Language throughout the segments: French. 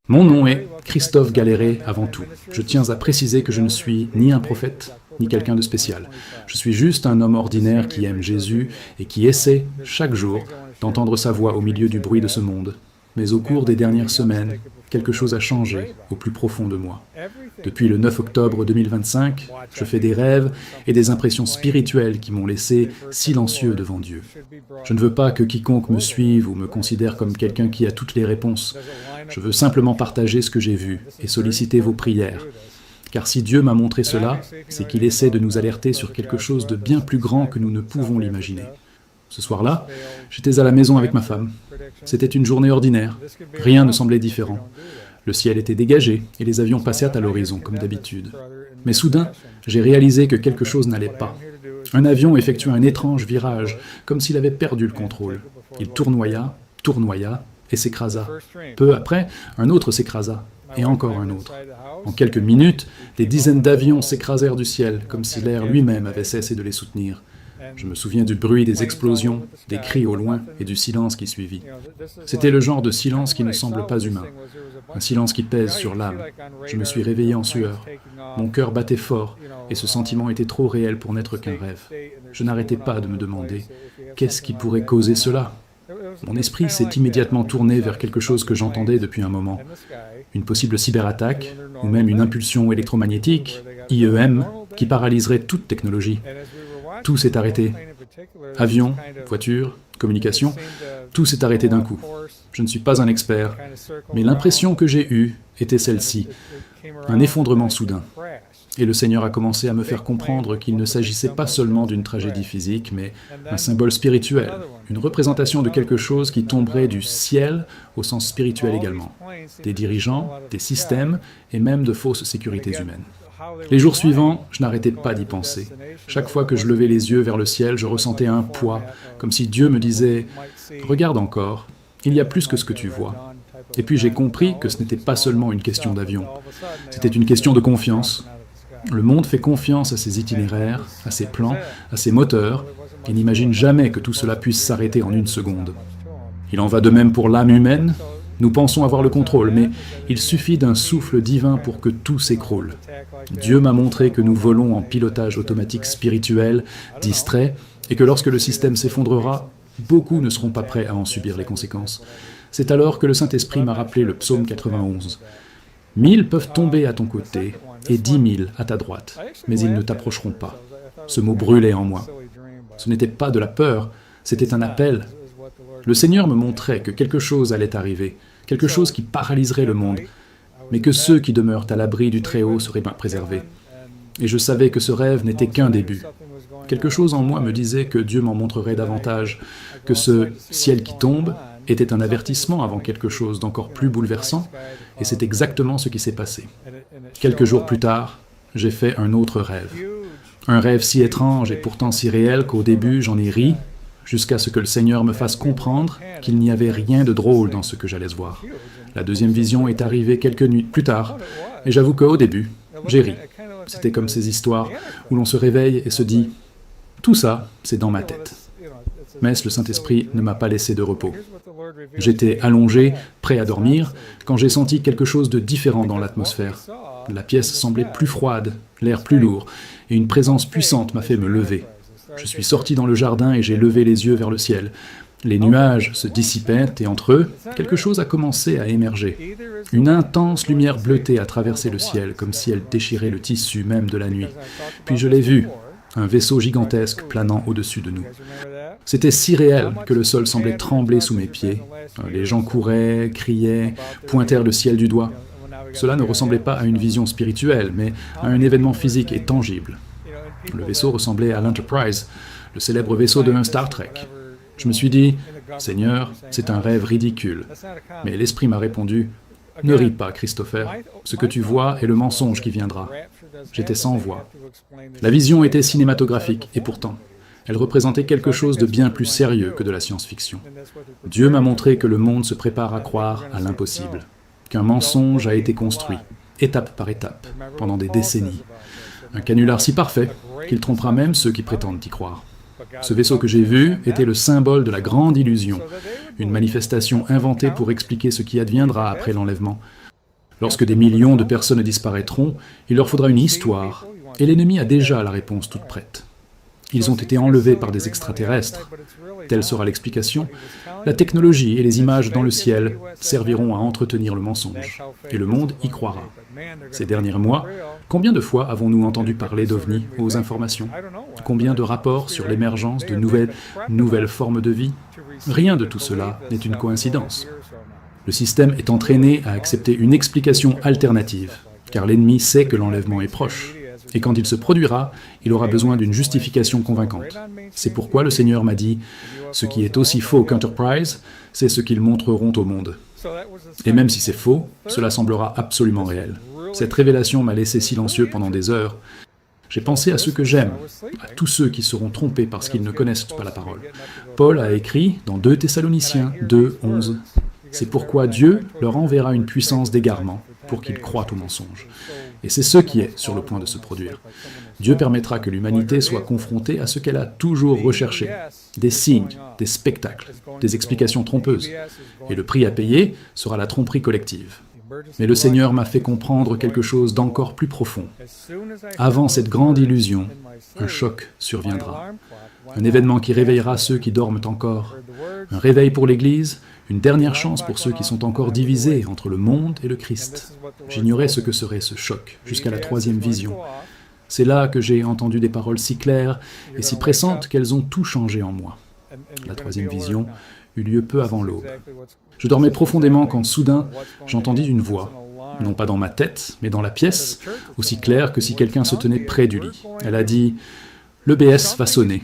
Mon nom est Christophe Galéré avant tout. Je tiens à préciser que je ne suis ni un prophète, ni quelqu'un de spécial. Je suis juste un homme ordinaire qui aime Jésus et qui essaie, chaque jour, d'entendre sa voix au milieu du bruit de ce monde. Mais au cours des dernières semaines, quelque chose a changé au plus profond de moi. Depuis le 9 octobre 2025, je fais des rêves et des impressions spirituelles qui m'ont laissé silencieux devant Dieu. Je ne veux pas que quiconque me suive ou me considère comme quelqu'un qui a toutes les réponses. Je veux simplement partager ce que j'ai vu et solliciter vos prières. Car si Dieu m'a montré cela, c'est qu'il essaie de nous alerter sur quelque chose de bien plus grand que nous ne pouvons l'imaginer. Ce soir-là, j'étais à la maison avec ma femme. C'était une journée ordinaire. Rien ne semblait différent. Le ciel était dégagé et les avions passaient à l'horizon, comme d'habitude. Mais soudain, j'ai réalisé que quelque chose n'allait pas. Un avion effectua un étrange virage, comme s'il avait perdu le contrôle. Il tournoya et s'écrasa. Peu après, un autre s'écrasa, et encore un autre. En quelques minutes, des dizaines d'avions s'écrasèrent du ciel, comme si l'air lui-même avait cessé de les soutenir. Je me souviens du bruit des explosions, des cris au loin et du silence qui suivit. C'était le genre de silence qui ne semble pas humain, un silence qui pèse sur l'âme. Je me suis réveillé en sueur. Mon cœur battait fort et ce sentiment était trop réel pour n'être qu'un rêve. Je n'arrêtais pas de me demander « Qu'est-ce qui pourrait causer cela ?» Mon esprit s'est immédiatement tourné vers quelque chose que j'entendais depuis un moment. Une possible cyberattaque, ou même une impulsion électromagnétique, IEM, qui paralyserait toute technologie. Tout s'est arrêté. Avions, voitures, communication, tout s'est arrêté d'un coup. Je ne suis pas un expert, mais l'impression que j'ai eue était celle-ci, un effondrement soudain. Et le Seigneur a commencé à me faire comprendre qu'il ne s'agissait pas seulement d'une tragédie physique, mais un symbole spirituel, une représentation de quelque chose qui tomberait du ciel au sens spirituel également, des dirigeants, des systèmes et même de fausses sécurités humaines. Les jours suivants, je n'arrêtais pas d'y penser. Chaque fois que je levais les yeux vers le ciel, je ressentais un poids, comme si Dieu me disait « Regarde encore, il y a plus que ce que tu vois ». Et puis j'ai compris que ce n'était pas seulement une question d'avion, c'était une question de confiance. Le monde fait confiance à ses itinéraires, à ses plans, à ses moteurs, et n'imagine jamais que tout cela puisse s'arrêter en une seconde. Il en va de même pour l'âme humaine. Nous pensons avoir le contrôle, mais il suffit d'un souffle divin pour que tout s'écroule. Dieu m'a montré que nous volons en pilotage automatique spirituel, distrait, et que lorsque le système s'effondrera, beaucoup ne seront pas prêts à en subir les conséquences. C'est alors que le Saint-Esprit m'a rappelé le psaume 91. « 1000 peuvent tomber à ton côté et 10 000 à ta droite, mais ils ne t'approcheront pas. » Ce mot brûlait en moi. Ce n'était pas de la peur, c'était un appel. Le Seigneur me montrait que quelque chose allait arriver, quelque chose qui paralyserait le monde, mais que ceux qui demeurent à l'abri du Très-Haut seraient bien préservés. Et je savais que ce rêve n'était qu'un début. Quelque chose en moi me disait que Dieu m'en montrerait davantage, que ce ciel qui tombe était un avertissement avant quelque chose d'encore plus bouleversant, et c'est exactement ce qui s'est passé. Quelques jours plus tard, j'ai fait un autre rêve. Un rêve si étrange et pourtant si réel qu'au début j'en ai ri, jusqu'à ce que le Seigneur me fasse comprendre qu'il n'y avait rien de drôle dans ce que j'allais voir. La deuxième vision est arrivée quelques nuits plus tard, et j'avoue qu'au début, j'ai ri. C'était comme ces histoires où l'on se réveille et se dit « Tout ça, c'est dans ma tête ». Mais le Saint-Esprit ne m'a pas laissé de repos. J'étais allongé, prêt à dormir, quand j'ai senti quelque chose de différent dans l'atmosphère. La pièce semblait plus froide, l'air plus lourd, et une présence puissante m'a fait me lever. Je suis sorti dans le jardin et j'ai levé les yeux vers le ciel. Les nuages se dissipaient et entre eux, quelque chose a commencé à émerger. Une intense lumière bleutée a traversé le ciel, comme si elle déchirait le tissu même de la nuit. Puis je l'ai vu, un vaisseau gigantesque planant au-dessus de nous. C'était si réel que le sol semblait trembler sous mes pieds. Les gens couraient, criaient, pointèrent le ciel du doigt. Cela ne ressemblait pas à une vision spirituelle, mais à un événement physique et tangible. Le vaisseau ressemblait à l'Enterprise, le célèbre vaisseau de Star Trek. Je me suis dit, « Seigneur, c'est un rêve ridicule. » Mais l'Esprit m'a répondu, « Ne ris pas, Christopher. Ce que tu vois est le mensonge qui viendra. » J'étais sans voix. La vision était cinématographique, et pourtant, elle représentait quelque chose de bien plus sérieux que de la science-fiction. Dieu m'a montré que le monde se prépare à croire à l'impossible, qu'un mensonge a été construit, étape par étape, pendant des décennies. Un canular si parfait qu'il trompera même ceux qui prétendent y croire. Ce vaisseau que j'ai vu était le symbole de la grande illusion, une manifestation inventée pour expliquer ce qui adviendra après l'enlèvement. Lorsque des millions de personnes disparaîtront, il leur faudra une histoire, et l'ennemi a déjà la réponse toute prête. Ils ont été enlevés par des extraterrestres. Telle sera l'explication. La technologie et les images dans le ciel serviront à entretenir le mensonge, et le monde y croira. Ces derniers mois, combien de fois avons-nous entendu parler d'OVNI aux informations? Combien de rapports sur l'émergence de nouvelles formes de vie? Rien de tout cela n'est une coïncidence. Le système est entraîné à accepter une explication alternative, car l'ennemi sait que l'enlèvement est proche. Et quand il se produira, il aura besoin d'une justification convaincante. C'est pourquoi le Seigneur m'a dit « Ce qui est aussi faux qu'Enterprise, c'est ce qu'ils montreront au monde. » Et même si c'est faux, cela semblera absolument réel. Cette révélation m'a laissé silencieux pendant des heures. J'ai pensé à ceux que j'aime, à tous ceux qui seront trompés parce qu'ils ne connaissent pas la parole. Paul a écrit dans 2 Thessaloniciens 2, 11, « C'est pourquoi Dieu leur enverra une puissance d'égarement pour qu'ils croient au mensonge. » Et c'est ce qui est sur le point de se produire. Dieu permettra que l'humanité soit confrontée à ce qu'elle a toujours recherché, des signes, des spectacles, des explications trompeuses. Et le prix à payer sera la tromperie collective. Mais le Seigneur m'a fait comprendre quelque chose d'encore plus profond. Avant cette grande illusion, un choc surviendra. Un événement qui réveillera ceux qui dorment encore. Un réveil pour l'Église, une dernière chance pour ceux qui sont encore divisés entre le monde et le Christ. J'ignorais ce que serait ce choc, jusqu'à la 3e vision. C'est là que j'ai entendu des paroles si claires et si pressantes qu'elles ont tout changé en moi. La 3e vision eut lieu peu avant l'aube. Je dormais profondément quand soudain j'entendis une voix, non pas dans ma tête, mais dans la pièce, aussi claire que si quelqu'un se tenait près du lit. Elle a dit « Le BS va sonner ».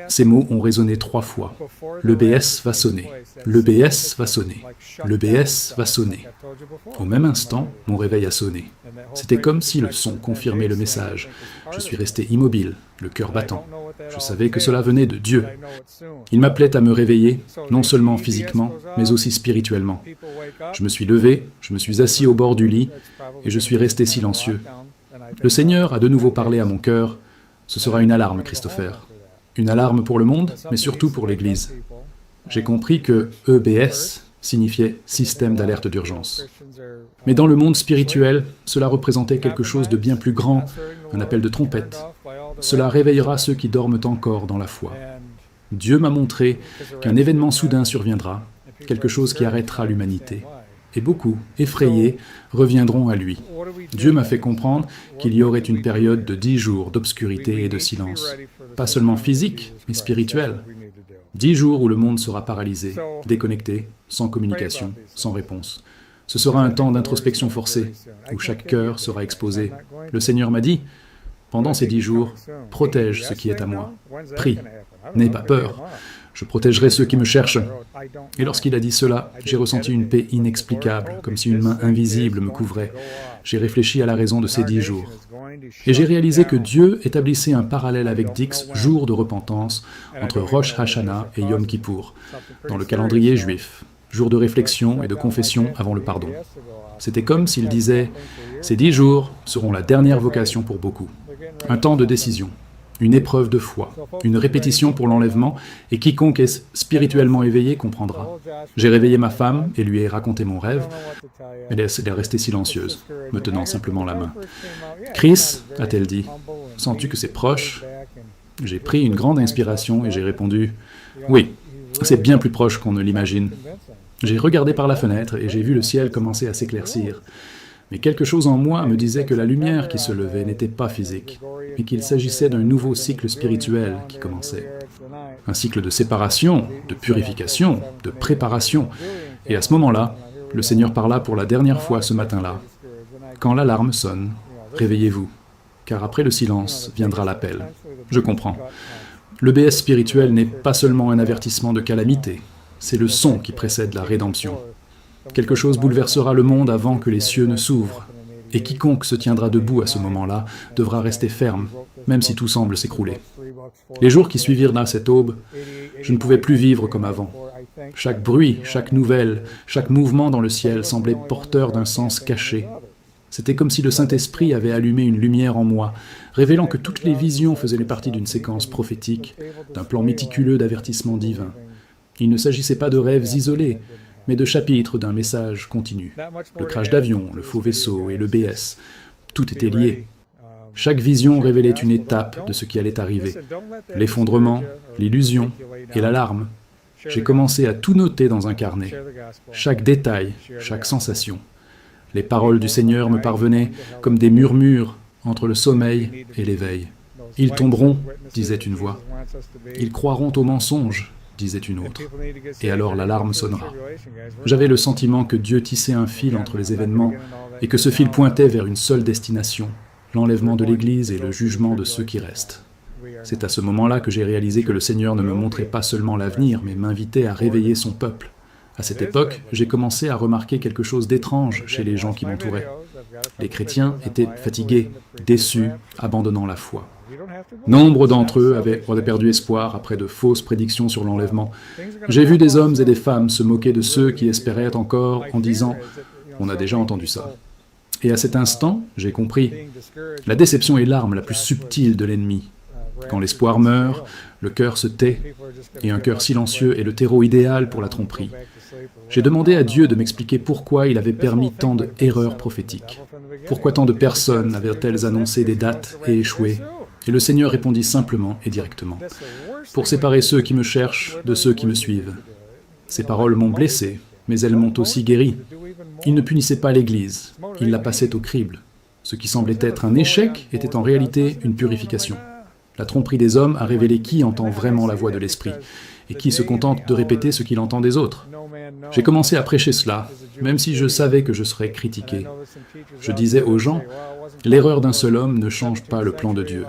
Ces mots ont résonné 3 fois. Le BS va sonner. Le BS va sonner. Le BS va sonner. Au même instant, mon réveil a sonné. C'était comme si le son confirmait le message. Je suis resté immobile, le cœur battant. Je savais que cela venait de Dieu. Il m'appelait à me réveiller, non seulement physiquement, mais aussi spirituellement. Je me suis levé, je me suis assis au bord du lit, et je suis resté silencieux. Le Seigneur a de nouveau parlé à mon cœur. Ce sera une alarme, Christopher. Une alarme pour le monde, mais surtout pour l'Église. J'ai compris que EBS signifiait système d'alerte d'urgence. Mais dans le monde spirituel, cela représentait quelque chose de bien plus grand, un appel de trompette. Cela réveillera ceux qui dorment encore dans la foi. Dieu m'a montré qu'un événement soudain surviendra, quelque chose qui arrêtera l'humanité. Et beaucoup, effrayés, reviendront à lui. Dieu m'a fait comprendre qu'il y aurait une période de 10 jours d'obscurité et de silence. Pas seulement physique, mais spirituel. 10 jours où le monde sera paralysé, déconnecté, sans communication, sans réponse. Ce sera un temps d'introspection forcée, où chaque cœur sera exposé. Le Seigneur m'a dit, pendant ces 10 jours, protège ce qui est à moi. Prie, n'aie pas peur. Je protégerai ceux qui me cherchent. Et lorsqu'il a dit cela, j'ai ressenti une paix inexplicable, comme si une main invisible me couvrait. J'ai réfléchi à la raison de ces 10 jours. Et j'ai réalisé que Dieu établissait un parallèle avec 10 jours de repentance entre Rosh Hashanah et Yom Kippour, dans le calendrier juif, jour de réflexion et de confession avant le pardon. C'était comme s'il disait « Ces 10 jours seront la dernière vocation pour beaucoup, un temps de décision. » Une épreuve de foi, une répétition pour l'enlèvement, et quiconque est spirituellement éveillé comprendra. J'ai réveillé ma femme et lui ai raconté mon rêve. Elle est restée silencieuse, me tenant simplement la main. « Chris, a-t-elle dit, sens-tu que c'est proche ?» J'ai pris une grande inspiration et j'ai répondu « Oui, c'est bien plus proche qu'on ne l'imagine. » J'ai regardé par la fenêtre et j'ai vu le ciel commencer à s'éclaircir. Mais quelque chose en moi me disait que la lumière qui se levait n'était pas physique, mais qu'il s'agissait d'un nouveau cycle spirituel qui commençait. Un cycle de séparation, de purification, de préparation. Et à ce moment-là, le Seigneur parla pour la dernière fois ce matin-là. Quand l'alarme sonne, réveillez-vous, car après le silence viendra l'appel. Je comprends. Le BS spirituel n'est pas seulement un avertissement de calamité, c'est le son qui précède la rédemption. Quelque chose bouleversera le monde avant que les cieux ne s'ouvrent, et quiconque se tiendra debout à ce moment-là devra rester ferme, même si tout semble s'écrouler. Les jours qui suivirent à cette aube, je ne pouvais plus vivre comme avant. Chaque bruit, chaque nouvelle, chaque mouvement dans le ciel semblait porteur d'un sens caché. C'était comme si le Saint-Esprit avait allumé une lumière en moi, révélant que toutes les visions faisaient partie d'une séquence prophétique, d'un plan méticuleux d'avertissement divin. Il ne s'agissait pas de rêves isolés, mais de chapitres d'un message continu. Le crash d'avion, le faux vaisseau et le BS, tout était lié. Chaque vision révélait une étape de ce qui allait arriver. L'effondrement, l'illusion et l'alarme. J'ai commencé à tout noter dans un carnet. Chaque détail, chaque sensation. Les paroles du Seigneur me parvenaient comme des murmures entre le sommeil et l'éveil. « Ils tomberont », disait une voix. « Ils croiront au mensonge », disait une autre. Et alors l'alarme sonnera. J'avais le sentiment que Dieu tissait un fil entre les événements et que ce fil pointait vers une seule destination, l'enlèvement de l'Église et le jugement de ceux qui restent. C'est à ce moment-là que j'ai réalisé que le Seigneur ne me montrait pas seulement l'avenir, mais m'invitait à réveiller son peuple. À cette époque, j'ai commencé à remarquer quelque chose d'étrange chez les gens qui m'entouraient. Les chrétiens étaient fatigués, déçus, abandonnant la foi. Nombre d'entre eux avaient perdu espoir après de fausses prédictions sur l'enlèvement. J'ai vu des hommes et des femmes se moquer de ceux qui espéraient encore en disant « On a déjà entendu ça ». Et à cet instant, j'ai compris. La déception est l'arme la plus subtile de l'ennemi. Quand l'espoir meurt, le cœur se tait, et un cœur silencieux est le terreau idéal pour la tromperie. J'ai demandé à Dieu de m'expliquer pourquoi il avait permis tant d'erreurs prophétiques. Pourquoi tant de personnes avaient-elles annoncé des dates et échoué? Et le Seigneur répondit simplement et directement. Pour séparer ceux qui me cherchent de ceux qui me suivent. Ces paroles m'ont blessé, mais elles m'ont aussi guéri. Il ne punissait pas l'Église, il la passait au crible. Ce qui semblait être un échec était en réalité une purification. La tromperie des hommes a révélé qui entend vraiment la voix de l'Esprit, et qui se contente de répéter ce qu'il entend des autres. J'ai commencé à prêcher cela, même si je savais que je serais critiqué. Je disais aux gens, l'erreur d'un seul homme ne change pas le plan de Dieu.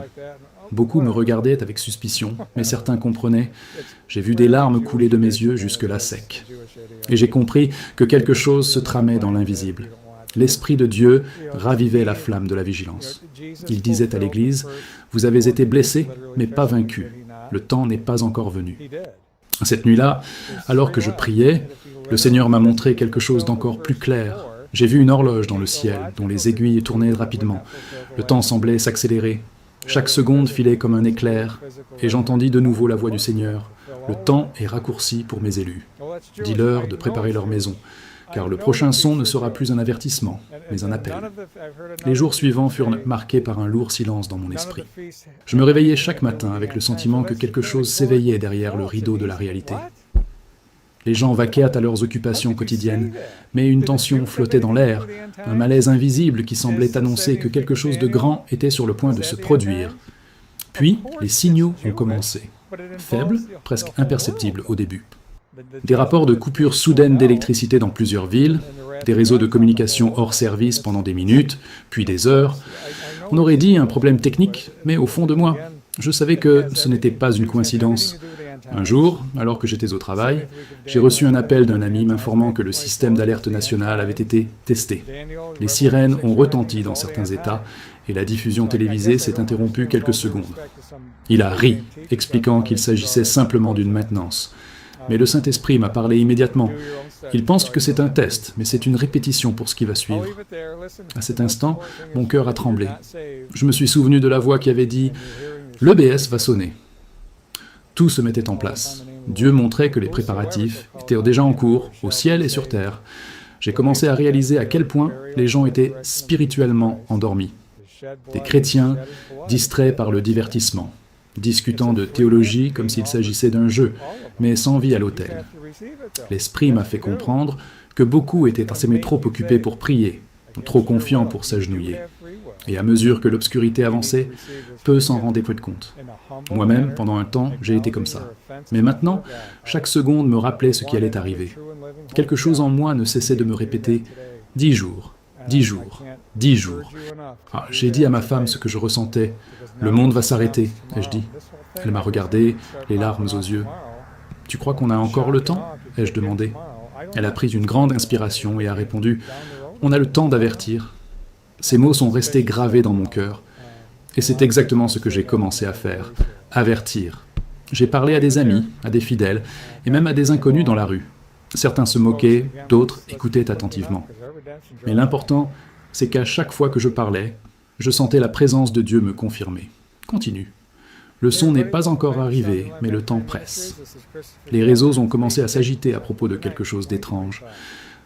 Beaucoup me regardaient avec suspicion, mais certains comprenaient. J'ai vu des larmes couler de mes yeux jusque-là secs. Et j'ai compris que quelque chose se tramait dans l'invisible. L'Esprit de Dieu ravivait la flamme de la vigilance. Il disait à l'Église, « Vous avez été blessés, mais pas vaincus. Le temps n'est pas encore venu. » Cette nuit-là, alors que je priais, le Seigneur m'a montré quelque chose d'encore plus clair. J'ai vu une horloge dans le ciel, dont les aiguilles tournaient rapidement. Le temps semblait s'accélérer. Chaque seconde filait comme un éclair, et j'entendis de nouveau la voix du Seigneur. « Le temps est raccourci pour mes élus. Dis-leur de préparer leur maison. » Car le prochain son ne sera plus un avertissement, mais un appel. Les jours suivants furent marqués par un lourd silence dans mon esprit. Je me réveillais chaque matin avec le sentiment que quelque chose s'éveillait derrière le rideau de la réalité. Les gens vaquaient à leurs occupations quotidiennes, mais une tension flottait dans l'air, un malaise invisible qui semblait annoncer que quelque chose de grand était sur le point de se produire. Puis, les signaux ont commencé, faibles, presque imperceptibles au début. Des rapports de coupures soudaines d'électricité dans plusieurs villes, des réseaux de communication hors service pendant des minutes, puis des heures. On aurait dit un problème technique, mais au fond de moi, je savais que ce n'était pas une coïncidence. Un jour, alors que j'étais au travail, j'ai reçu un appel d'un ami m'informant que le système d'alerte nationale avait été testé. Les sirènes ont retenti dans certains États et la diffusion télévisée s'est interrompue quelques secondes. Il a ri, expliquant qu'il s'agissait simplement d'une maintenance. Mais le Saint-Esprit m'a parlé immédiatement. Il pense que c'est un test, mais c'est une répétition pour ce qui va suivre. À cet instant, mon cœur a tremblé. Je me suis souvenu de la voix qui avait dit « Le BS va sonner ». Tout se mettait en place. Dieu montrait que les préparatifs étaient déjà en cours, au ciel et sur terre. J'ai commencé à réaliser à quel point les gens étaient spirituellement endormis. Des chrétiens distraits par le divertissement, discutant de théologie comme s'il s'agissait d'un jeu, mais sans vie à l'autel. L'Esprit m'a fait comprendre que beaucoup étaient trop occupés pour prier, trop confiants pour s'agenouiller. Et à mesure que l'obscurité avançait, peu s'en rendaient plus de compte. Moi-même, pendant un temps, j'ai été comme ça. Mais maintenant, chaque seconde me rappelait ce qui allait arriver. Quelque chose en moi ne cessait de me répéter « 10 jours, 10 jours, 10 jours ». J'ai dit à ma femme ce que je ressentais. « Le monde va s'arrêter », ai-je dit. Elle m'a regardé, les larmes aux yeux. « Tu crois qu'on a encore le temps ?» ai-je demandé. Elle a pris une grande inspiration et a répondu « On a le temps d'avertir ». Ces mots sont restés gravés dans mon cœur. Et c'est exactement ce que j'ai commencé à faire, avertir. J'ai parlé à des amis, à des fidèles, et même à des inconnus dans la rue. Certains se moquaient, d'autres écoutaient attentivement. Mais l'important, c'est qu'à chaque fois que je parlais, je sentais la présence de Dieu me confirmer. Continue. Le son n'est pas encore arrivé, mais le temps presse. Les réseaux ont commencé à s'agiter à propos de quelque chose d'étrange.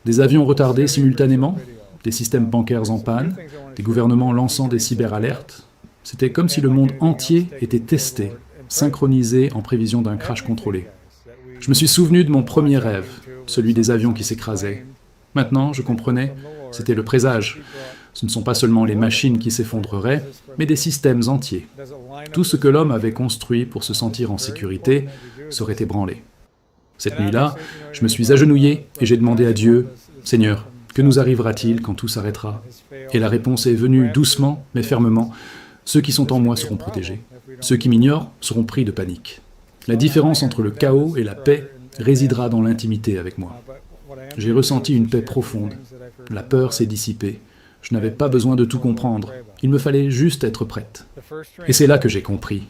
Des avions retardés simultanément, des systèmes bancaires en panne, des gouvernements lançant des cyberalertes. C'était comme si le monde entier était testé, synchronisé en prévision d'un crash contrôlé. Je me suis souvenu de mon premier rêve, celui des avions qui s'écrasaient. Maintenant, je comprenais, c'était le présage. Ce ne sont pas seulement les machines qui s'effondreraient, mais des systèmes entiers. Tout ce que l'homme avait construit pour se sentir en sécurité serait ébranlé. Cette nuit-là, je me suis agenouillé et j'ai demandé à Dieu, « Seigneur, que nous arrivera-t-il quand tout s'arrêtera ?» Et la réponse est venue doucement, mais fermement. « Ceux qui sont en moi seront protégés. Ceux qui m'ignorent seront pris de panique. La différence entre le chaos et la paix résidera dans l'intimité avec moi. » J'ai ressenti une paix profonde. La peur s'est dissipée. Je n'avais pas besoin de tout comprendre. Il me fallait juste être prête. Et c'est là que j'ai compris.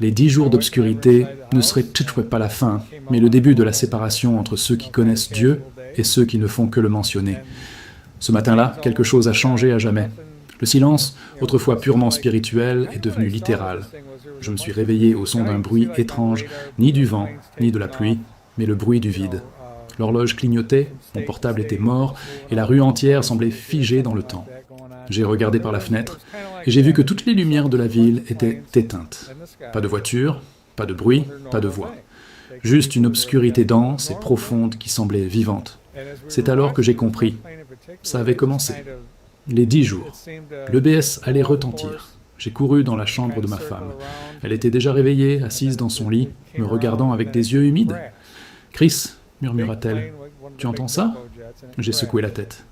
Les 10 jours d'obscurité ne seraient toutefois pas la fin, mais le début de la séparation entre ceux qui connaissent Dieu et ceux qui ne font que le mentionner. Ce matin-là, quelque chose a changé à jamais. Le silence, autrefois purement spirituel, est devenu littéral. Je me suis réveillé au son d'un bruit étrange, ni du vent, ni de la pluie, mais le bruit du vide. L'horloge clignotait, mon portable était mort, et la rue entière semblait figée dans le temps. J'ai regardé par la fenêtre, et j'ai vu que toutes les lumières de la ville étaient éteintes. Pas de voiture, pas de bruit, pas de voix. Juste une obscurité dense et profonde qui semblait vivante. C'est alors que j'ai compris. Ça avait commencé. Les 10 jours. L'EBS allait retentir. J'ai couru dans la chambre de ma femme. Elle était déjà réveillée, assise dans son lit, me regardant avec des yeux humides. « Chris !» murmura-t-elle. « Tu entends ça ?» J'ai secoué la tête.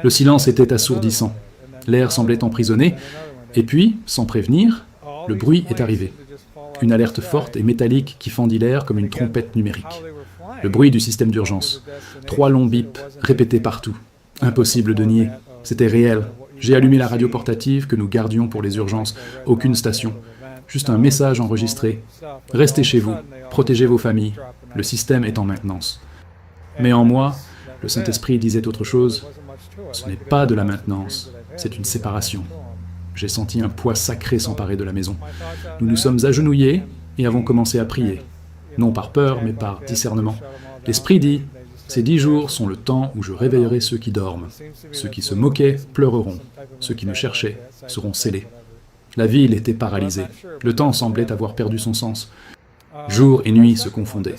Le silence était assourdissant. L'air semblait emprisonné. Et puis, sans prévenir, le bruit est arrivé. Une alerte forte et métallique qui fendit l'air comme une trompette numérique. Le bruit du système d'urgence. 3 longs bips, répétés partout. Impossible de nier. C'était réel. J'ai allumé la radio portative que nous gardions pour les urgences. Aucune station. Juste un message enregistré. « Restez chez vous. Protégez vos familles. Le système est en maintenance. » Mais en moi, le Saint-Esprit disait autre chose. Ce n'est pas de la maintenance, c'est une séparation. J'ai senti un poids sacré s'emparer de la maison. Nous nous sommes agenouillés et avons commencé à prier. Non par peur, mais par discernement. L'Esprit dit, « Ces 10 jours sont le temps où je réveillerai ceux qui dorment. Ceux qui se moquaient pleureront. Ceux qui me cherchaient seront scellés. » La ville était paralysée. Le temps semblait avoir perdu son sens. Jour et nuit se confondaient.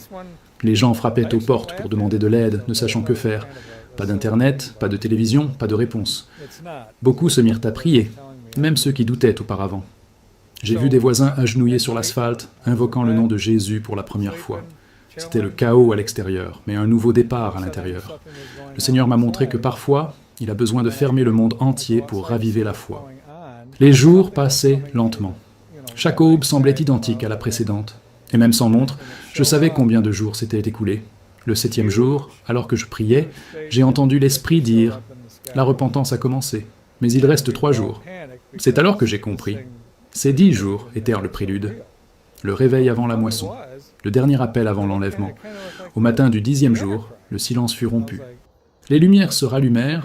Les gens frappaient aux portes pour demander de l'aide, ne sachant que faire. Pas d'internet, pas de télévision, pas de réponse. Beaucoup se mirent à prier, même ceux qui doutaient auparavant. J'ai vu des voisins agenouillés sur l'asphalte, invoquant le nom de Jésus pour la première fois. C'était le chaos à l'extérieur, mais un nouveau départ à l'intérieur. Le Seigneur m'a montré que parfois, il a besoin de fermer le monde entier pour raviver la foi. Les jours passaient lentement. Chaque aube semblait identique à la précédente. Et même sans montre, je savais combien de jours s'étaient écoulés. Le 7e jour, alors que je priais, j'ai entendu l'Esprit dire « La repentance a commencé, mais il reste 3 jours. » C'est alors que j'ai compris. Ces 10 jours étaient le prélude. Le réveil avant la moisson, le dernier appel avant l'enlèvement. Au matin du 10e jour, le silence fut rompu. Les lumières se rallumèrent,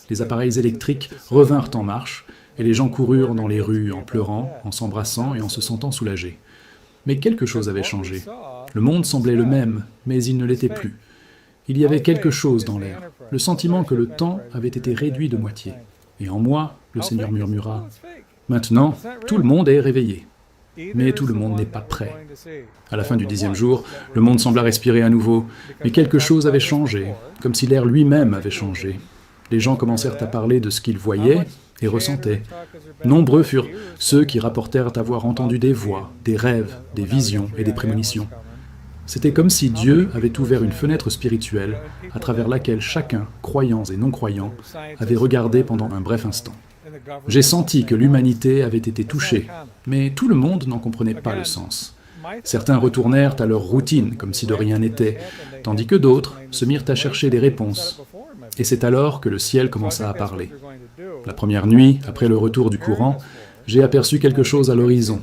les appareils électriques revinrent en marche, et les gens coururent dans les rues en pleurant, en s'embrassant et en se sentant soulagés. Mais quelque chose avait changé. Le monde semblait le même, mais il ne l'était plus. Il y avait quelque chose dans l'air, le sentiment que le temps avait été réduit de moitié. Et en moi, le Seigneur murmura, « Maintenant, tout le monde est réveillé. » Mais tout le monde n'est pas prêt. À la fin du 10e jour, le monde sembla respirer à nouveau, mais quelque chose avait changé, comme si l'air lui-même avait changé. Les gens commencèrent à parler de ce qu'ils voyaient et ressentaient. Nombreux furent ceux qui rapportèrent avoir entendu des voix, des rêves, des visions et des prémonitions. C'était comme si Dieu avait ouvert une fenêtre spirituelle à travers laquelle chacun, croyants et non-croyants, avait regardé pendant un bref instant. J'ai senti que l'humanité avait été touchée, mais tout le monde n'en comprenait pas le sens. Certains retournèrent à leur routine, comme si de rien n'était, tandis que d'autres se mirent à chercher des réponses. Et c'est alors que le ciel commença à parler. La première nuit, après le retour du courant, j'ai aperçu quelque chose à l'horizon.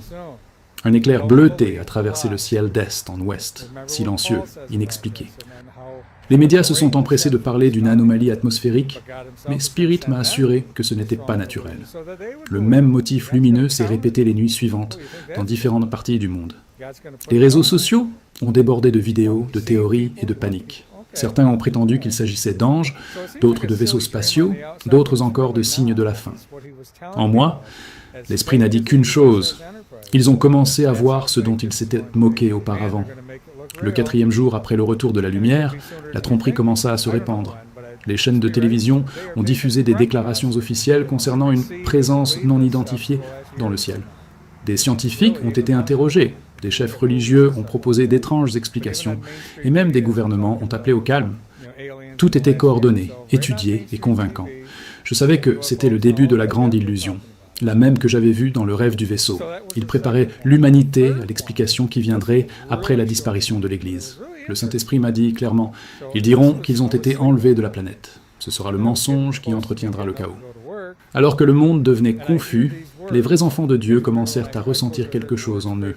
Un éclair bleuté a traversé le ciel d'est en ouest, silencieux, inexpliqué. Les médias se sont empressés de parler d'une anomalie atmosphérique, mais Spirit m'a assuré que ce n'était pas naturel. Le même motif lumineux s'est répété les nuits suivantes, dans différentes parties du monde. Les réseaux sociaux ont débordé de vidéos, de théories et de paniques. Certains ont prétendu qu'il s'agissait d'anges, d'autres de vaisseaux spatiaux, d'autres encore de signes de la fin. En moi, l'esprit n'a dit qu'une chose. Ils ont commencé à voir ce dont ils s'étaient moqués auparavant. Le 4e jour après le retour de la lumière, la tromperie commença à se répandre. Les chaînes de télévision ont diffusé des déclarations officielles concernant une présence non identifiée dans le ciel. Des scientifiques ont été interrogés, des chefs religieux ont proposé d'étranges explications, et même des gouvernements ont appelé au calme. Tout était coordonné, étudié et convaincant. Je savais que c'était le début de la grande illusion, la même que j'avais vue dans le rêve du vaisseau. Il préparait l'humanité à l'explication qui viendrait après la disparition de l'Église. Le Saint-Esprit m'a dit clairement, ils diront qu'ils ont été enlevés de la planète. Ce sera le mensonge qui entretiendra le chaos. Alors que le monde devenait confus, les vrais enfants de Dieu commencèrent à ressentir quelque chose en eux,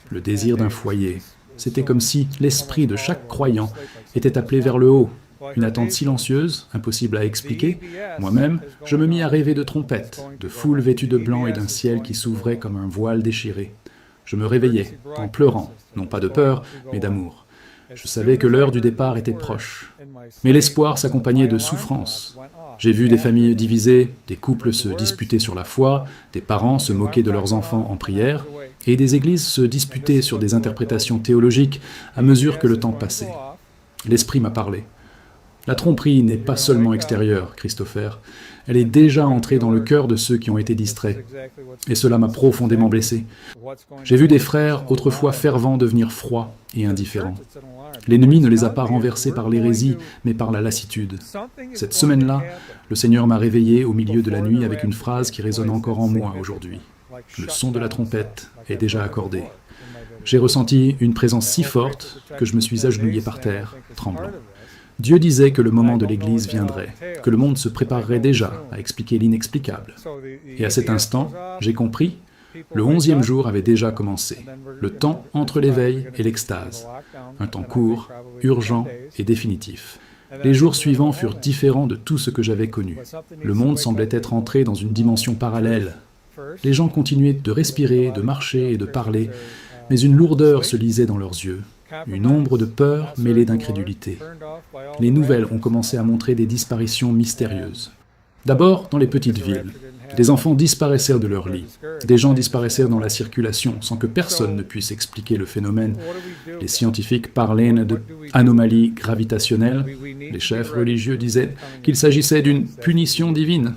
le désir d'un foyer. C'était comme si l'esprit de chaque croyant était appelé vers le haut. Une attente silencieuse, impossible à expliquer. Moi-même, je me mis à rêver de trompettes, de foules vêtues de blanc et d'un ciel qui s'ouvrait comme un voile déchiré. Je me réveillais, en pleurant, non pas de peur, mais d'amour. Je savais que l'heure du départ était proche. Mais l'espoir s'accompagnait de souffrance. J'ai vu des familles divisées, des couples se disputer sur la foi, des parents se moquer de leurs enfants en prière, et des églises se disputer sur des interprétations théologiques à mesure que le temps passait. L'Esprit m'a parlé. La tromperie n'est pas seulement extérieure, Christopher, elle est déjà entrée dans le cœur de ceux qui ont été distraits. Et cela m'a profondément blessé. J'ai vu des frères autrefois fervents devenir froids et indifférents. L'ennemi ne les a pas renversés par l'hérésie, mais par la lassitude. Cette semaine-là, le Seigneur m'a réveillé au milieu de la nuit avec une phrase qui résonne encore en moi aujourd'hui. Le son de la trompette est déjà accordé. J'ai ressenti une présence si forte que je me suis agenouillé par terre, tremblant. Dieu disait que le moment de l'Église viendrait, que le monde se préparerait déjà à expliquer l'inexplicable. Et à cet instant, j'ai compris, le 11e jour avait déjà commencé, le temps entre l'éveil et l'extase, un temps court, urgent et définitif. Les jours suivants furent différents de tout ce que j'avais connu. Le monde semblait être entré dans une dimension parallèle. Les gens continuaient de respirer, de marcher et de parler, mais une lourdeur se lisait dans leurs yeux. Une ombre de peur mêlée d'incrédulité. Les nouvelles ont commencé à montrer des disparitions mystérieuses. D'abord, dans les petites villes, des enfants disparaissèrent de leur lit. Des gens disparaissèrent dans la circulation sans que personne ne puisse expliquer le phénomène. Les scientifiques parlaient d'anomalies gravitationnelles. Les chefs religieux disaient qu'il s'agissait d'une punition divine.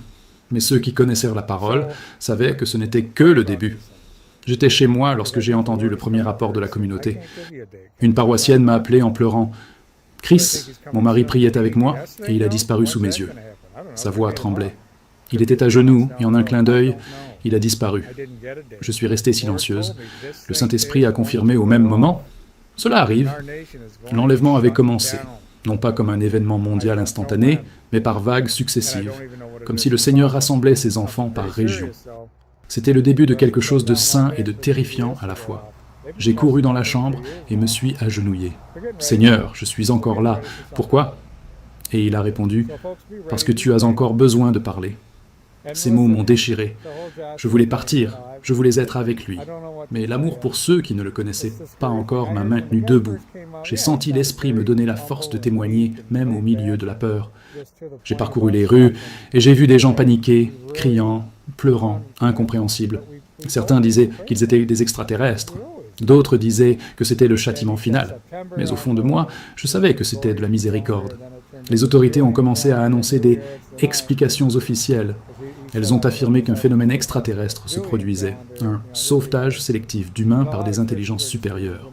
Mais ceux qui connaissèrent la parole savaient que ce n'était que le début. J'étais chez moi lorsque j'ai entendu le premier rapport de la communauté. Une paroissienne m'a appelé en pleurant. « Chris, mon mari priait avec moi et il a disparu sous mes yeux. » Sa voix tremblait. Il était à genoux et en un clin d'œil, il a disparu. Je suis restée silencieuse. Le Saint-Esprit a confirmé au même moment. Cela arrive. L'enlèvement avait commencé, non pas comme un événement mondial instantané, mais par vagues successives, comme si le Seigneur rassemblait ses enfants par région. C'était le début de quelque chose de saint et de terrifiant à la fois. J'ai couru dans la chambre et me suis agenouillé. « Seigneur, je suis encore là. Pourquoi ?» Et il a répondu, « Parce que tu as encore besoin de parler. » Ces mots m'ont déchiré. Je voulais partir, je voulais être avec lui. Mais l'amour pour ceux qui ne le connaissaient pas encore m'a maintenu debout. J'ai senti l'Esprit me donner la force de témoigner, même au milieu de la peur. J'ai parcouru les rues et j'ai vu des gens paniqués, criant, pleurant, incompréhensibles. Certains disaient qu'ils étaient des extraterrestres. D'autres disaient que c'était le châtiment final. Mais au fond de moi, je savais que c'était de la miséricorde. Les autorités ont commencé à annoncer des explications officielles. Elles ont affirmé qu'un phénomène extraterrestre se produisait, un sauvetage sélectif d'humains par des intelligences supérieures.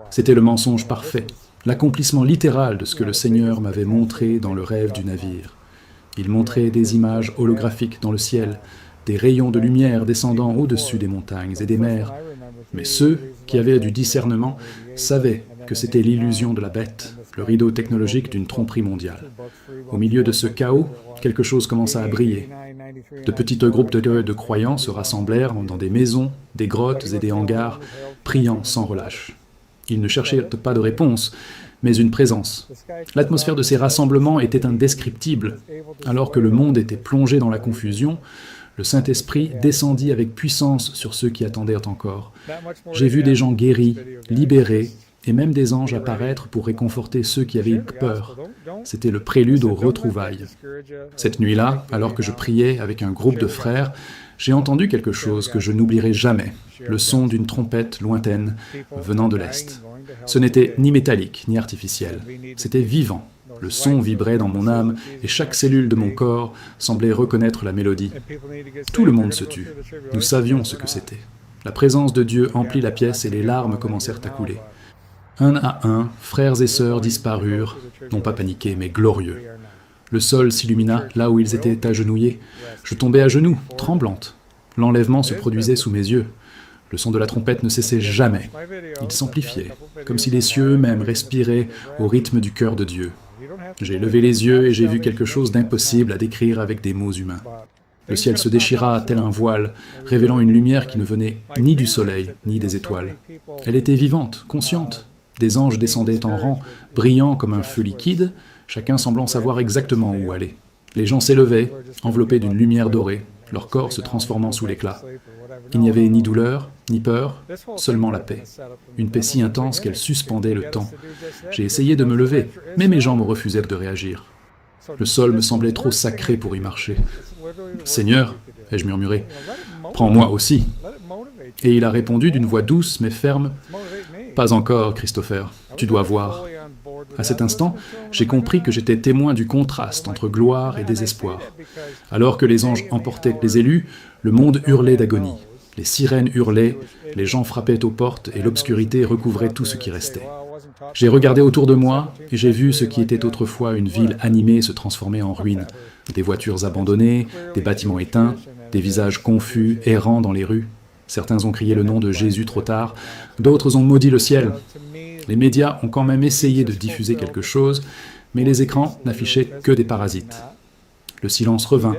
C'était le mensonge parfait, l'accomplissement littéral de ce que le Seigneur m'avait montré dans le rêve du navire. Il montrait des images holographiques dans le ciel, des rayons de lumière descendant au-dessus des montagnes et des mers. Mais ceux qui avaient du discernement savaient que c'était l'illusion de la bête, le rideau technologique d'une tromperie mondiale. Au milieu de ce chaos, quelque chose commença à briller. De petits groupes de croyants se rassemblèrent dans des maisons, des grottes et des hangars, priant sans relâche. Ils ne cherchaient pas de réponse, mais une présence. L'atmosphère de ces rassemblements était indescriptible. Alors que le monde était plongé dans la confusion, le Saint-Esprit descendit avec puissance sur ceux qui attendaient encore. J'ai vu des gens guéris, libérés, et même des anges apparaître pour réconforter ceux qui avaient eu peur. C'était le prélude aux retrouvailles. Cette nuit-là, alors que je priais avec un groupe de frères, j'ai entendu quelque chose que je n'oublierai jamais, le son d'une trompette lointaine venant de l'Est. Ce n'était ni métallique, ni artificiel. C'était vivant. Le son vibrait dans mon âme et chaque cellule de mon corps semblait reconnaître la mélodie. Tout le monde se tut. Nous savions ce que c'était. La présence de Dieu emplit la pièce et les larmes commencèrent à couler. Un à un, frères et sœurs disparurent, non pas paniqués, mais glorieux. Le sol s'illumina là où ils étaient agenouillés. Je tombais à genoux, tremblante. L'enlèvement se produisait sous mes yeux. Le son de la trompette ne cessait jamais. Il s'amplifiait, comme si les cieux eux-mêmes respiraient au rythme du cœur de Dieu. J'ai levé les yeux et j'ai vu quelque chose d'impossible à décrire avec des mots humains. Le ciel se déchira tel un voile, révélant une lumière qui ne venait ni du soleil, ni des étoiles. Elle était vivante, consciente. Des anges descendaient en rang, brillants comme un feu liquide, chacun semblant savoir exactement où aller. Les gens s'élevaient, enveloppés d'une lumière dorée, leur corps se transformant sous l'éclat. Il n'y avait ni douleur, ni peur, seulement la paix. Une paix si intense qu'elle suspendait le temps. J'ai essayé de me lever, mais mes jambes refusèrent de réagir. Le sol me semblait trop sacré pour y marcher. « Seigneur, ai-je murmuré, prends-moi aussi. » Et il a répondu d'une voix douce mais ferme, « Pas encore, Christopher, tu dois voir. » À cet instant, j'ai compris que j'étais témoin du contraste entre gloire et désespoir. Alors que les anges emportaient les élus, le monde hurlait d'agonie. Les sirènes hurlaient, les gens frappaient aux portes et l'obscurité recouvrait tout ce qui restait. J'ai regardé autour de moi et j'ai vu ce qui était autrefois une ville animée se transformer en ruine. Des voitures abandonnées, des bâtiments éteints, des visages confus, errant dans les rues. Certains ont crié le nom de Jésus trop tard, d'autres ont maudit le ciel. Les médias ont quand même essayé de diffuser quelque chose, mais les écrans n'affichaient que des parasites. Le silence revint,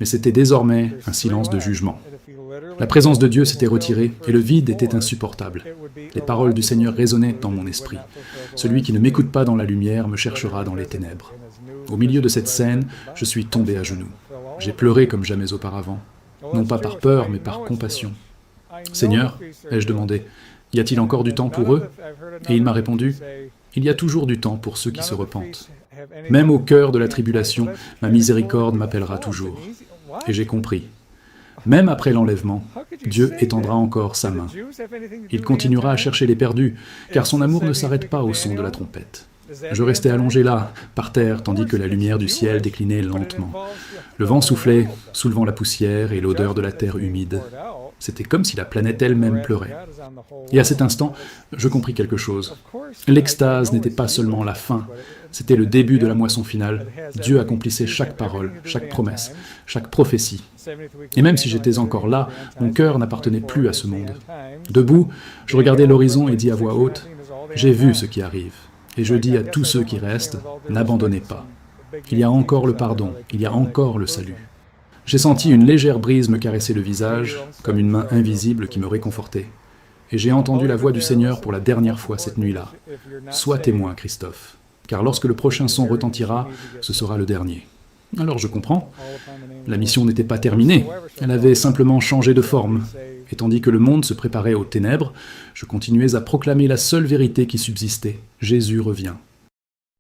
mais c'était désormais un silence de jugement. La présence de Dieu s'était retirée et le vide était insupportable. Les paroles du Seigneur résonnaient dans mon esprit. Celui qui ne m'écoute pas dans la lumière me cherchera dans les ténèbres. Au milieu de cette scène, je suis tombé à genoux. J'ai pleuré comme jamais auparavant, non pas par peur, mais par compassion. « Seigneur, ai-je demandé, y a-t-il encore du temps pour eux ?» Et il m'a répondu, « Il y a toujours du temps pour ceux qui se repentent. Même au cœur de la tribulation, ma miséricorde m'appellera toujours. » Et j'ai compris. Même après l'enlèvement, Dieu étendra encore sa main. Il continuera à chercher les perdus, car son amour ne s'arrête pas au son de la trompette. Je restais allongé là, par terre, tandis que la lumière du ciel déclinait lentement. Le vent soufflait, soulevant la poussière et l'odeur de la terre humide. C'était comme si la planète elle-même pleurait. Et à cet instant, je compris quelque chose. L'extase n'était pas seulement la fin, c'était le début de la moisson finale. Dieu accomplissait chaque parole, chaque promesse, chaque prophétie. Et même si j'étais encore là, mon cœur n'appartenait plus à ce monde. Debout, je regardais l'horizon et dis à voix haute, « J'ai vu ce qui arrive. Et je dis à tous ceux qui restent, n'abandonnez pas. Il y a encore le pardon, il y a encore le salut. » J'ai senti une légère brise me caresser le visage, comme une main invisible qui me réconfortait. Et j'ai entendu la voix du Seigneur pour la dernière fois cette nuit-là. « Sois témoin, Christophe, car lorsque le prochain son retentira, ce sera le dernier. » Alors je comprends. La mission n'était pas terminée, elle avait simplement changé de forme. Et tandis que le monde se préparait aux ténèbres, je continuais à proclamer la seule vérité qui subsistait. Jésus revient.